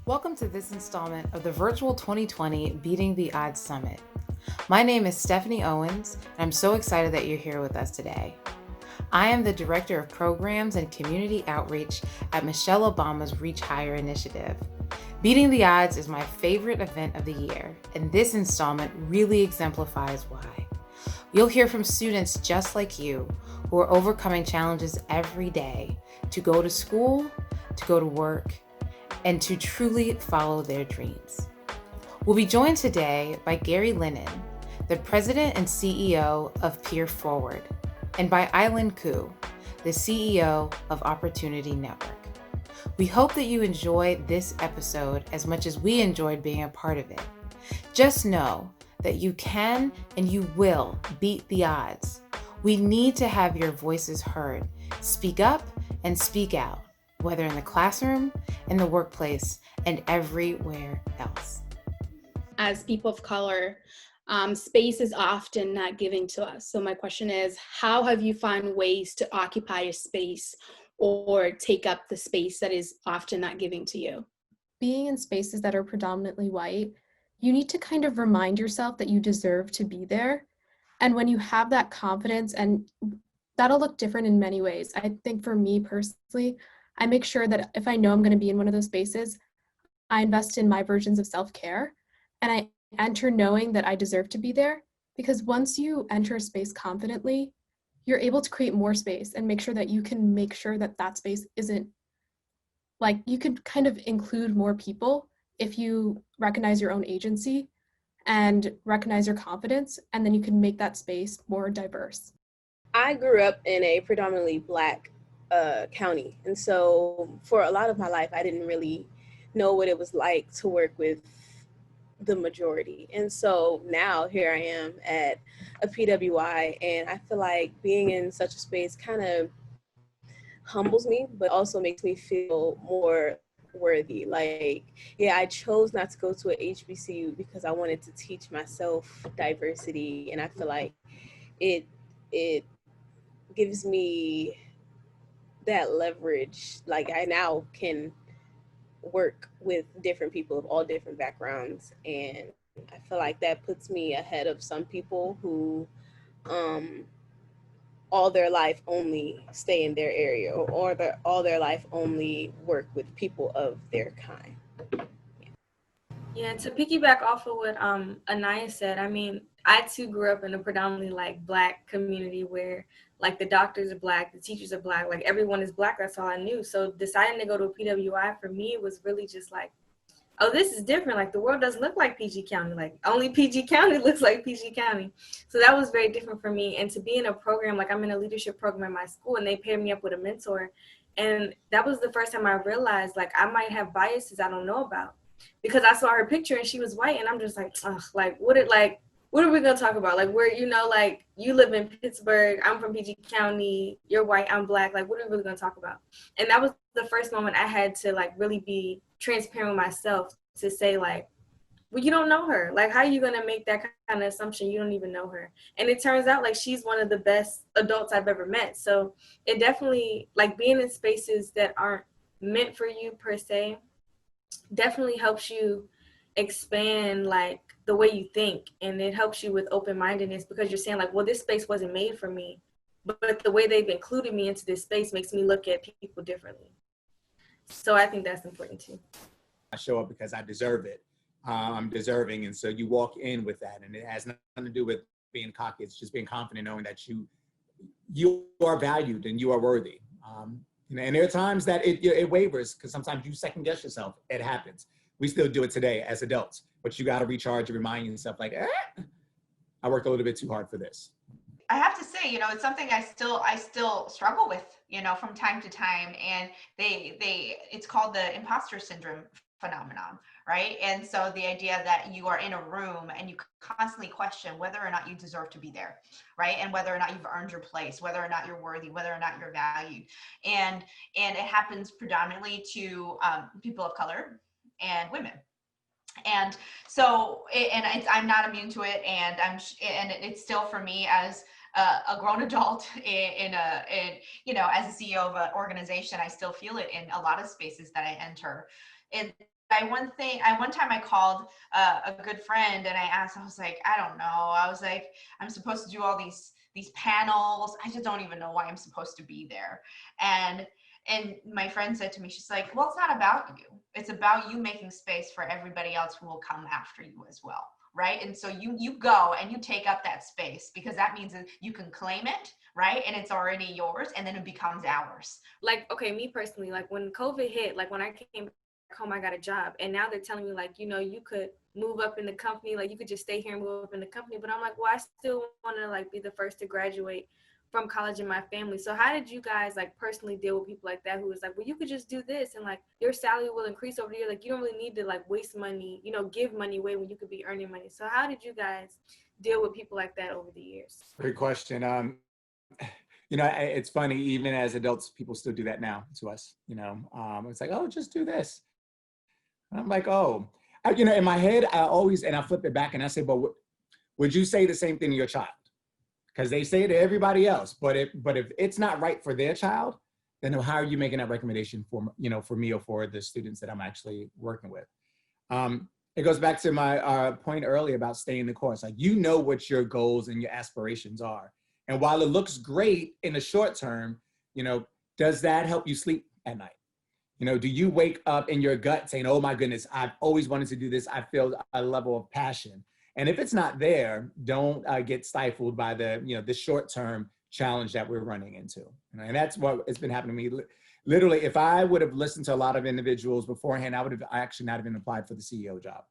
Welcome to this installment of the virtual 2020 Beating the Odds Summit. My name is Stephanie Owens, and I'm so excited that you're here with us today. I am the Director of Programs and Community Outreach at Michelle Obama's Reach Higher initiative. Beating the Odds is my favorite event of the year, and this installment really exemplifies why. You'll hear from students just like you who are overcoming challenges every day to go to school, to go to work, and to truly follow their dreams. We'll be joined today by Gary Linnen, the President and CEO of PeerForward, and by AiLun Ku, the CEO of Opportunity Network. We hope that you enjoy this episode as much as we enjoyed being a part of it. Just know that you can and you will beat the odds. We need to have your voices heard. Speak up and speak out, whether in the classroom, in the workplace, and everywhere else. As people of color, space is often not given to us. So my question is, how have you found ways to occupy a space or take up the space that is often not given to you? Being in spaces that are predominantly white, you need to kind of remind yourself that you deserve to be there. And when you have that confidence, and that'll look different in many ways. I think for me personally, I make sure that if I know I'm going to be in one of those spaces, I invest in my versions of self-care and I enter knowing that I deserve to be there. Because once you enter a space confidently, you're able to create more space and make sure that you can make sure that that space isn't like, you could kind of include more people if you recognize your own agency and recognize your confidence, and then you can make that space more diverse. I grew up in a predominantly Black county. And so for a lot of my life, I didn't really know what it was like to work with the majority. And so now here I am at a PWI, and I feel like being in such a space kind of humbles me, but also makes me feel more worthy. Like, yeah, I chose not to go to a HBCU because I wanted to teach myself diversity. And I feel like it gives me that leverage. Like, I now can work with different people of all different backgrounds, and I feel like that puts me ahead of some people who all their life only stay in their area, or all their life only work with people of their kind. Yeah, to piggyback off of what Anaya said, I mean, I too grew up in a predominantly like Black community where like the doctors are Black, the teachers are Black, like everyone is Black. That's all I knew. So deciding to go to a PWI for me was really just like, oh, this is different. Like the world doesn't look like PG County. Like only PG County looks like PG County. So that was very different for me. And to be in a program, like I'm in a leadership program at my school, and they paired me up with a mentor. And that was the first time I realized like I might have biases I don't know about, because I saw her picture and she was white, and I'm just like, ugh, like what are we gonna talk about? Like where, you know, like you live in Pittsburgh, I'm from PG County, you're white, I'm Black, like what are we really gonna talk about? And that was the first moment I had to like really be transparent with myself to say like, well, you don't know her. Like how are you gonna make that kind of assumption? You don't even know her. And it turns out like she's one of the best adults I've ever met. So it definitely, like being in spaces that aren't meant for you per se, definitely helps you expand like the way you think, and it helps you with open-mindedness, because you're saying like, well, this space wasn't made for me, but the way they've included me into this space makes me look at people differently. So I think that's important too. I show up because I deserve it. I'm deserving, and so you walk in with that, and it has nothing to do with being cocky. It's just being confident, knowing that you are valued and you are worthy. And there are times that it wavers, because sometimes you second guess yourself. It happens. We still do it today as adults, but you got to recharge and remind yourself like, I worked a little bit too hard for this. I have to say, it's something I still struggle with, from time to time. And it's called the imposter syndrome phenomenon, right? And so the idea that you are in a room and you constantly question whether or not you deserve to be there, right? And whether or not you've earned your place, whether or not you're worthy, whether or not you're valued. And it happens predominantly to people of color and women. And so, I'm not immune to it, and it's still for me as a grown adult as a CEO of an organization, I still feel it in a lot of spaces that I enter. And one time I called a good friend and I asked, I was like, I don't know. I was like, I'm supposed to do all these panels. I just don't even know why I'm supposed to be there. And my friend said to me, she's like, well, it's not about you. It's about you making space for everybody else who will come after you as well. Right. And so you go and you take up that space, because that means that you can claim it, right? And it's already yours, and then it becomes ours. Like, okay, me personally, like when COVID hit, like when I came back home, I got a job, and now they're telling me like, you know, you could move up in the company, like you could just stay here and move up in the company. But I'm like, well, I still want to like be the first to graduate from college in my family. So how did you guys like personally deal with people like that who was like, well, you could just do this and like your salary will increase over the year, like you don't really need to like waste money, you know, give money away when you could be earning money. So how did you guys deal with people like that over the years? Great question. You know, it's funny, even as adults, people still do that now to us. You know, it's like, oh, just do this. And I'm like, oh, you know, in my head, I always, and I flip it back and I say, but would you say the same thing to your child? Because they say it to everybody else, but if it's not right for their child, then how are you making that recommendation for, you know, for me or for the students that I'm actually working with? It goes back to my point earlier about staying the course. Like, you know what your goals and your aspirations are. And while it looks great in the short term, you know, does that help you sleep at night? You know, do you wake up in your gut saying, oh my goodness, I've always wanted to do this. I feel a level of passion. And if it's not there, don't get stifled by the, you know, the short-term challenge that we're running into. And that's what has been happening to me. Literally, if I would have listened to a lot of individuals beforehand, I would have actually not even applied for the CEO job,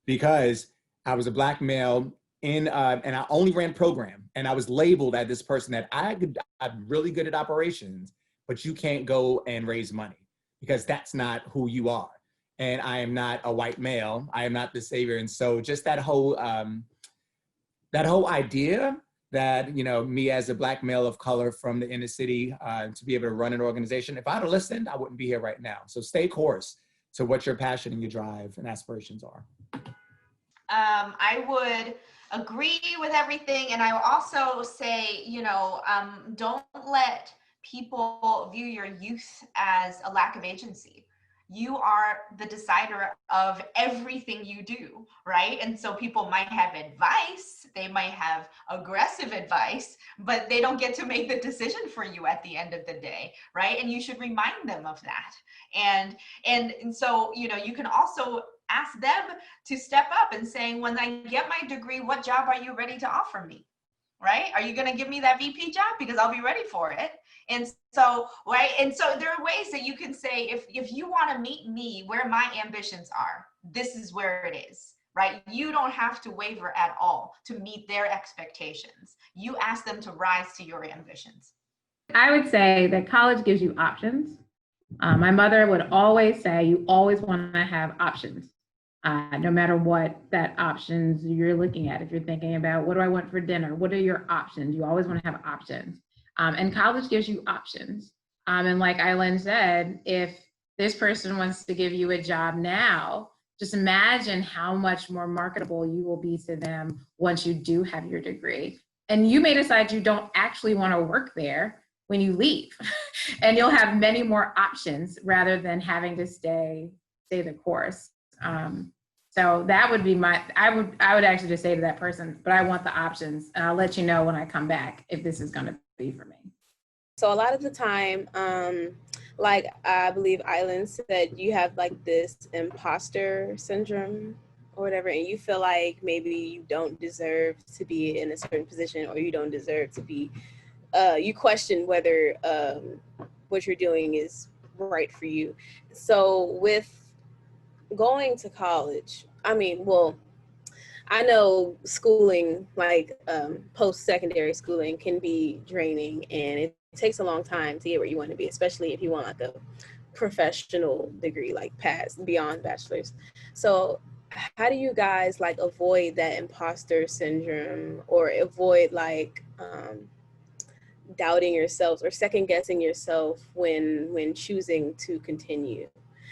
because I was a Black male and I only ran program, and I was labeled as this person that I'm really good at operations, but you can't go and raise money because that's not who you are. And I am not a white male. I am not the savior. And so just that whole idea that, you know, me as a Black male of color from the inner city to be able to run an organization, if I'd have listened, I wouldn't be here right now. So stay course to what your passion and your drive and aspirations are. I would agree with everything. And I will also say, you know, don't let people view your youth as a lack of agency. You are the decider of everything you do, right? And so people might have advice, they might have aggressive advice, but they don't get to make the decision for you at the end of the day, right? And you should remind them of that. And so, you know, you can also ask them to step up and saying, when I get my degree, what job are you ready to offer me? Right? Are you going to give me that VP job? Because I'll be ready for it. And so, right. And so there are ways that you can say, if you want to meet me where my ambitions are, this is where it is, right? You don't have to waver at all to meet their expectations. You ask them to rise to your ambitions. I would say that college gives you options. My mother would always say, you always want to have options. No matter what that options you're looking at. If you're thinking about, what do I want for dinner? What are your options? You always want to have options. And college gives you options. And like AiLun said, if this person wants to give you a job now, just imagine how much more marketable you will be to them once you do have your degree. And you may decide you don't actually want to work there when you leave. And you'll have many more options rather than having to stay the course. So that would be I would actually just say to that person, but I want the options, and I'll let you know when I come back if this is going to be for me. So a lot of the time, like I believe AiLun said, you have like this imposter syndrome or whatever, and you feel like maybe you don't deserve to be in a certain position, or you don't deserve to be, you question whether what you're doing is right for you. So with going to college, I mean, well, I know schooling, like post-secondary schooling, can be draining, and it takes a long time to get where you want to be, especially if you want like a professional degree, like past beyond bachelor's. So how do you guys like avoid that imposter syndrome, or avoid like doubting yourselves or second guessing yourself when choosing to continue?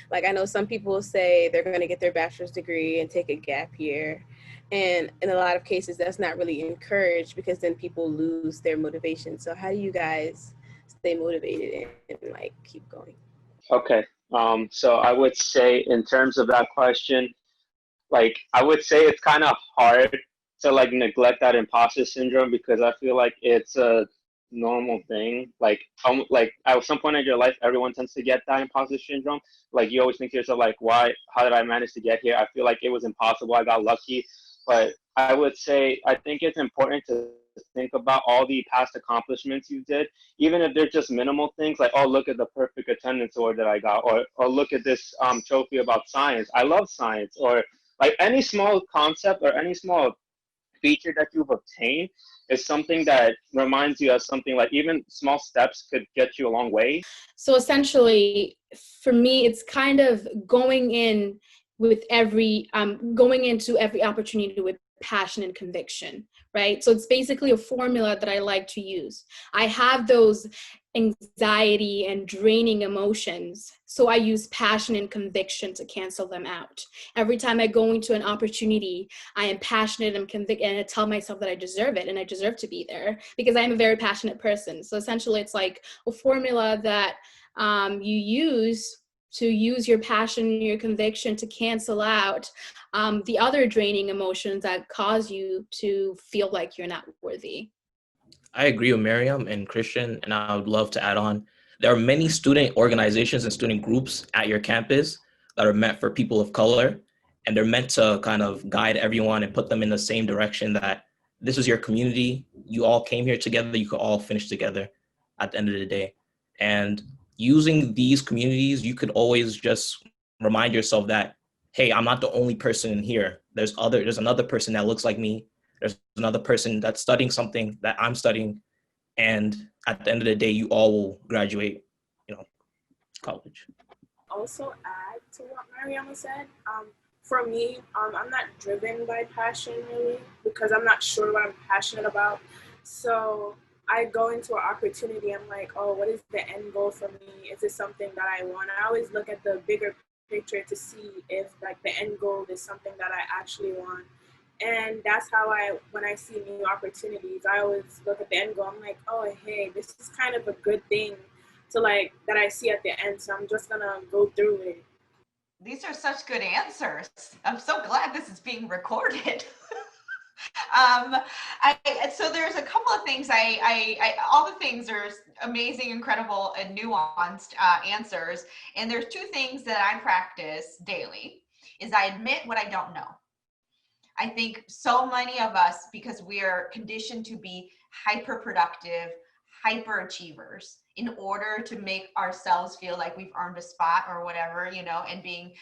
Like, I know some people say they're going to get their bachelor's degree and take a gap year. And in a lot of cases, that's not really encouraged, because then people lose their motivation. So how do you guys stay motivated and like keep going? Okay. So I would say in terms of that question, like I would say it's kind of hard to like neglect that imposter syndrome because I feel like it's a normal thing. Like at some point in your life, everyone tends to get that imposter syndrome. Like you always think to yourself, like, why? How did I manage to get here? I feel like it was impossible. I got lucky, but I would say I think it's important to think about all the past accomplishments you did, even if they're just minimal things like, oh, look at the perfect attendance award that I got, or look at this trophy about science. I love science, or like any small concept or any small feature that you've obtained is something that reminds you of something like even small steps could get you a long way. So essentially, for me, it's kind of going in with going into every opportunity with passion and conviction, right? So it's basically a formula that I like to use. I have those anxiety and draining emotions, so I use passion and conviction to cancel them out. Every time I go into an opportunity, I am passionate and convicted, and I tell myself that I deserve it and I deserve to be there because I'm a very passionate person. So essentially, it's like a formula that you use your passion and your conviction to cancel out the other draining emotions that cause you to feel like you're not worthy. I agree with Miriam and Christian, and I would love to add on. There are many student organizations and student groups at your campus that are meant for people of color, and they're meant to kind of guide everyone and put them in the same direction that this is your community. You all came here together. You could all finish together at the end of the day. And using these communities, you could always just remind yourself that, hey, I'm not the only person in here. There's another person that looks like me. There's another person that's studying something that I'm studying. And at the end of the day, you all will graduate, college. Also add to what Mariama said, for me, I'm not driven by passion really because I'm not sure what I'm passionate about. So I go into an opportunity, I'm like, oh, what is the end goal for me? Is this something that I want? I always look at the bigger picture to see if like the end goal is something that I actually want. And that's how when I see new opportunities, I always look at the end goal. I'm like, oh, hey, this is kind of a good thing to like, that I see at the end. So I'm just gonna go through it. These are such good answers. I'm so glad this is being recorded. So there's a couple of things all the things are amazing, incredible, and nuanced answers. And there's two things that I practice daily is I admit what I don't know. I think so many of us, because we are conditioned to be hyper productive, hyper achievers in order to make ourselves feel like we've earned a spot or whatever, and being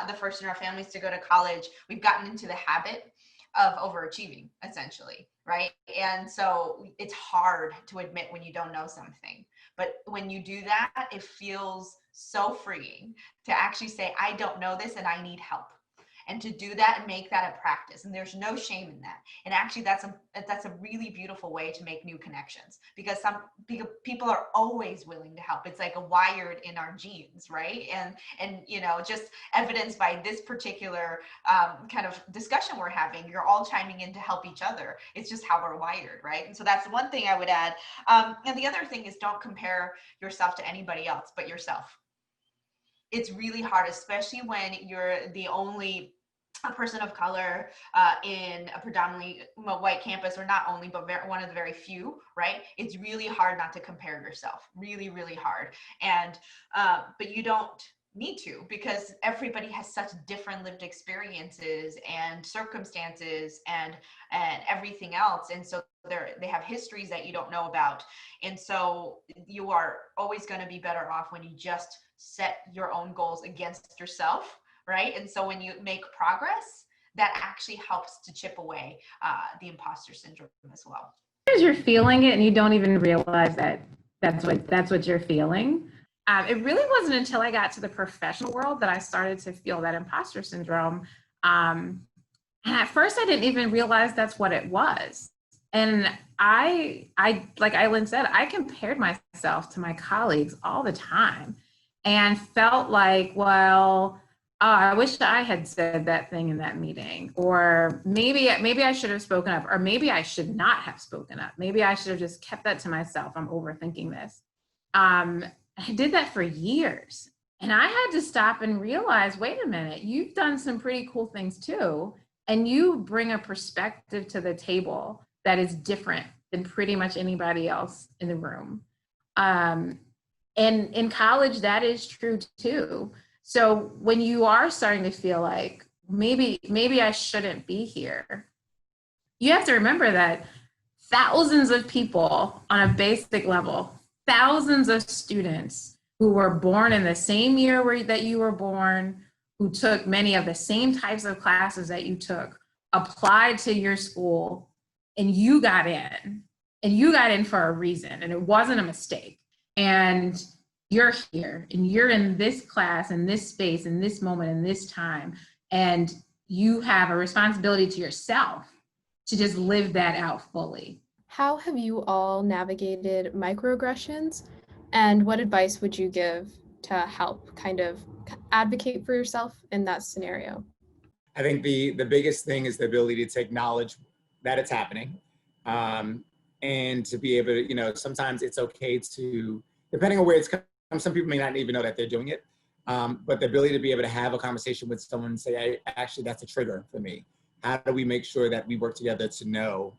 the first in our families to go to college, we've gotten into the habit of overachieving essentially, right? And so it's hard to admit when you don't know something. But when you do that, it feels so freeing to actually say, I don't know this and I need help. And to do that and make that a practice. And there's no shame in that. And actually that's a really beautiful way to make new connections because people are always willing to help. It's like a wired in our genes, right? And just evidenced by this particular kind of discussion we're having, you're all chiming in to help each other. It's just how we're wired, right? And so that's one thing I would add. And the other thing is don't compare yourself to anybody else but yourself. It's really hard, especially when you're the only a person of color in a predominantly white campus, or not only, but one of the very few, right? It's really hard not to compare yourself, really, really hard. And, but you don't need to, because everybody has such different lived experiences and circumstances and everything else. And so they have histories that you don't know about. And so you are always going to be better off when you just set your own goals against yourself, right? And so when you make progress, that actually helps to chip away the imposter syndrome as well. Sometimes you're feeling it and you don't even realize that that's what you're feeling. It really wasn't until I got to the professional world that I started to feel that imposter syndrome. And at first I didn't even realize that's what it was. And I like AiLun said, I compared myself to my colleagues all the time and felt like, well, I wish I had said that thing in that meeting, or maybe I should have spoken up, or maybe I should not have spoken up. Maybe I should have just kept that to myself. I'm overthinking this. I did that for years. And I had to stop and realize, wait a minute, you've done some pretty cool things too. And you bring a perspective to the table that is different than pretty much anybody else in the room. And in college, that is true too. So when you are starting to feel like maybe I shouldn't be here, you have to remember that thousands of people on a basic level, thousands of students who were born in the same year that you were born, who took many of the same types of classes that you took, applied to your school, and you got in. And you got in for a reason, and it wasn't a mistake. And you're here, and you're in this class, in this space, in this moment, in this time, and you have a responsibility to yourself to just live that out fully. How have you all navigated microaggressions, and what advice would you give to help kind of advocate for yourself in that scenario? I think the biggest thing is the ability to acknowledge that it's happening, and to be able to, you know, sometimes it's okay to, depending on where it's come, some people may not even know that they're doing it, but the ability to be able to have a conversation with someone and say, actually, that's a trigger for me. How do we make sure that we work together to know,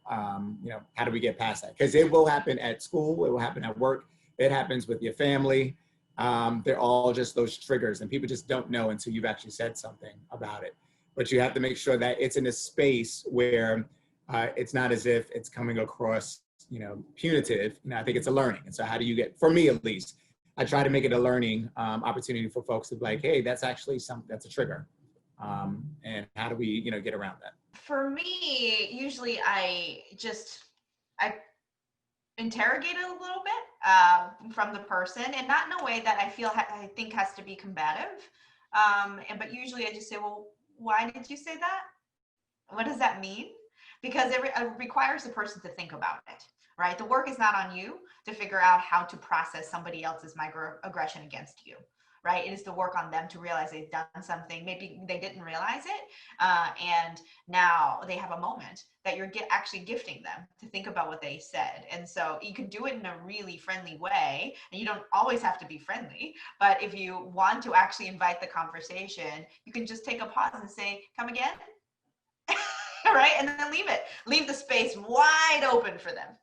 you know, how do we get past that? Because it will happen at school, it will happen at work, it happens with your family. They're all just those triggers, and people just don't know until you've actually said something about it. But you have to make sure that it's in a space where it's not as if it's coming across, you know, punitive. You know, I think it's a learning. And so how do you get, for me at least, I try to make it a learning opportunity for folks to be like, hey, that's actually that's a trigger. And how do we, you know, get around that? For me, usually I interrogate it a little bit from the person, and not in a way that I think has to be combative. But usually I just say, well, why did you say that? What does that mean? Because it requires the person to think about it, right? The work is not on you to figure out how to process somebody else's microaggression against you, right? It is the work on them to realize they've done something. Maybe they didn't realize it, and now they have a moment that you're actually gifting them to think about what they said. And so you can do it in a really friendly way, and you don't always have to be friendly, but if you want to actually invite the conversation, you can just take a pause and say, come again? Right? And then leave the space wide open for them.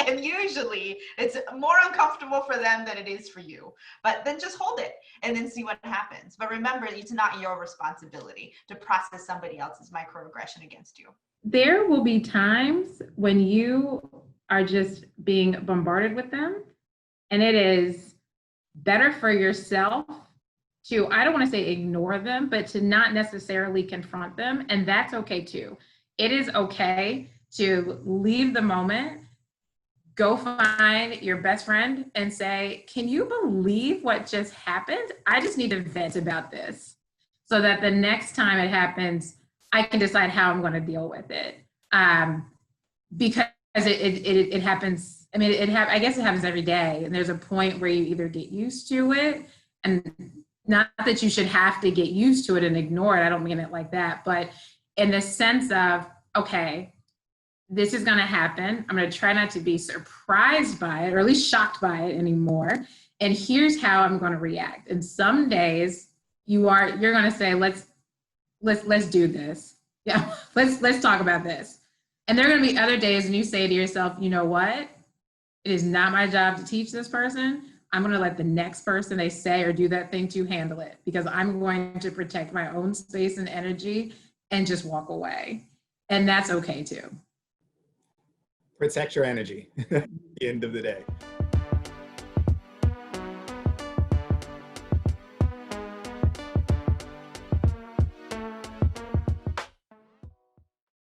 And usually it's more uncomfortable for them than it is for you, but then just hold it and then see what happens. But remember, it's not your responsibility to process somebody else's microaggression against you. There will be times when you are just being bombarded with them, and it is better for yourself to, I don't want to say ignore them, but to not necessarily confront them. And that's okay too. It is okay to leave the moment, go find your best friend and say, can you believe what just happened? I just need to vent about this so that the next time it happens, I can decide how I'm going to deal with it. Because it happens. I mean, I guess it happens every day. And there's a point where you either get used to it, and not that you should have to get used to it and ignore it. I don't mean it like that, but in the sense of, okay, this is going to happen. I'm going to try not to be surprised by it, or at least shocked by it anymore. And here's how I'm going to react. And some days you're going to say, let's do this. Yeah, let's talk about this. And there are going to be other days when you say to yourself, you know what? It is not my job to teach this person. I'm going to let the next person they say or do that thing to handle it, because I'm going to protect my own space and energy and just walk away. And that's okay too. Protect your energy at the end of the day.